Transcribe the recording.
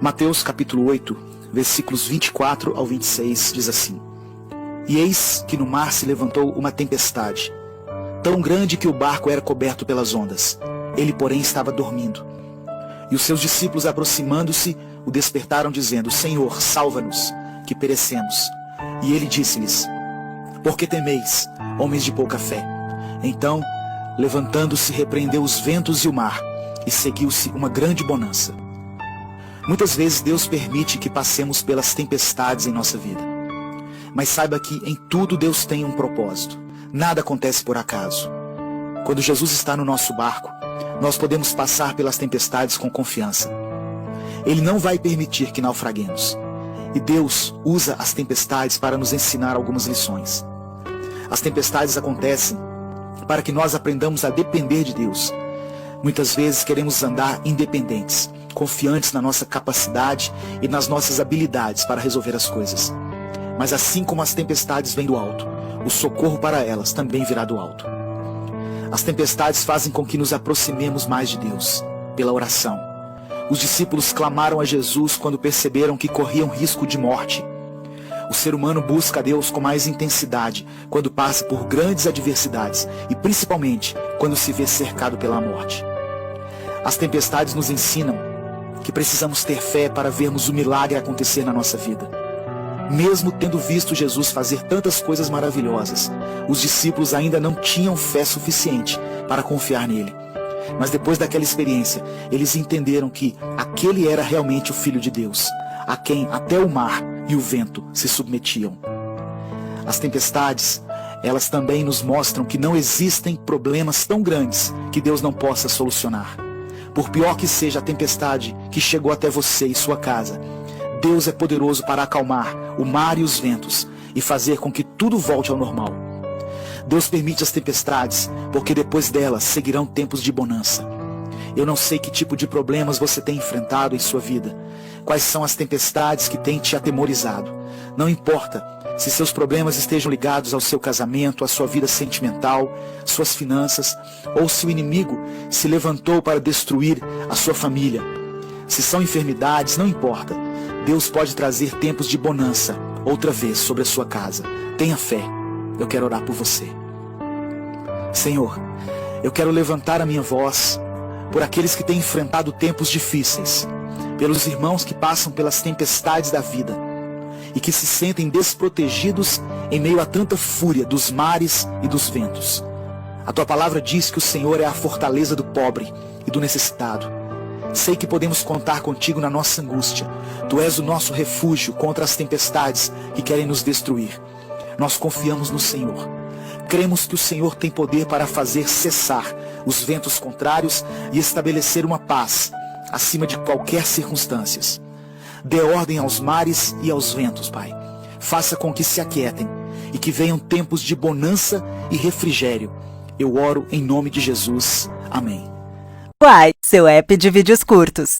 Mateus capítulo 8, versículos 24 ao 26 diz assim: E eis que no mar se levantou uma tempestade, tão grande que o barco era coberto pelas ondas. Ele, porém, estava dormindo. E os seus discípulos, aproximando-se, o despertaram, dizendo: Senhor, salva-nos, que perecemos. E ele disse-lhes: Por que temeis, homens de pouca fé? Então, levantando-se, repreendeu os ventos e o mar, e seguiu-se uma grande bonança. Muitas vezes Deus permite que passemos pelas tempestades em nossa vida. Mas saiba que em tudo Deus tem um propósito. Nada acontece por acaso. Quando Jesus está no nosso barco, nós podemos passar pelas tempestades com confiança. Ele não vai permitir que naufraguemos. E Deus usa as tempestades para nos ensinar algumas lições. As tempestades acontecem para que nós aprendamos a depender de Deus. Muitas vezes queremos andar independentes, confiantes na nossa capacidade e nas nossas habilidades para resolver as coisas. Mas assim como as tempestades vêm do alto, o socorro para elas também virá do alto. As tempestades fazem com que nos aproximemos mais de Deus, pela oração. Os discípulos clamaram a Jesus quando perceberam que corriam risco de morte. O ser humano busca a Deus com mais intensidade quando passa por grandes adversidades e principalmente quando se vê cercado pela morte. As tempestades nos ensinam que precisamos ter fé para vermos o milagre acontecer na nossa vida. Mesmo tendo visto Jesus fazer tantas coisas maravilhosas, os discípulos ainda não tinham fé suficiente para confiar nele. Mas depois daquela experiência, eles entenderam que aquele era realmente o Filho de Deus, a quem até o mar e o vento se submetiam. As tempestades, elas também nos mostram que não existem problemas tão grandes que Deus não possa solucionar. Por pior que seja a tempestade que chegou até você e sua casa, Deus é poderoso para acalmar o mar e os ventos e fazer com que tudo volte ao normal. Deus permite as tempestades, porque depois delas seguirão tempos de bonança. Eu não sei que tipo de problemas você tem enfrentado em sua vida, quais são as tempestades que têm te atemorizado. Não importa se seus problemas estejam ligados ao seu casamento, à sua vida sentimental, suas finanças, ou se o inimigo se levantou para destruir a sua família. Se são enfermidades, não importa. Deus pode trazer tempos de bonança outra vez sobre a sua casa. Tenha fé. Eu quero orar por você. Senhor, eu quero levantar a minha voz por aqueles que têm enfrentado tempos difíceis, pelos irmãos que passam pelas tempestades da vida e que se sentem desprotegidos em meio a tanta fúria dos mares e dos ventos. A tua palavra diz que o Senhor é a fortaleza do pobre e do necessitado. Sei que podemos contar contigo na nossa angústia. Tu és o nosso refúgio contra as tempestades que querem nos destruir. Nós confiamos no Senhor. Cremos que o Senhor tem poder para fazer cessar os ventos contrários e estabelecer uma paz acima de qualquer circunstância. Dê ordem aos mares e aos ventos, Pai. Faça com que se aquietem e que venham tempos de bonança e refrigério. Eu oro em nome de Jesus. Amém. Uai, seu app de vídeos curtos.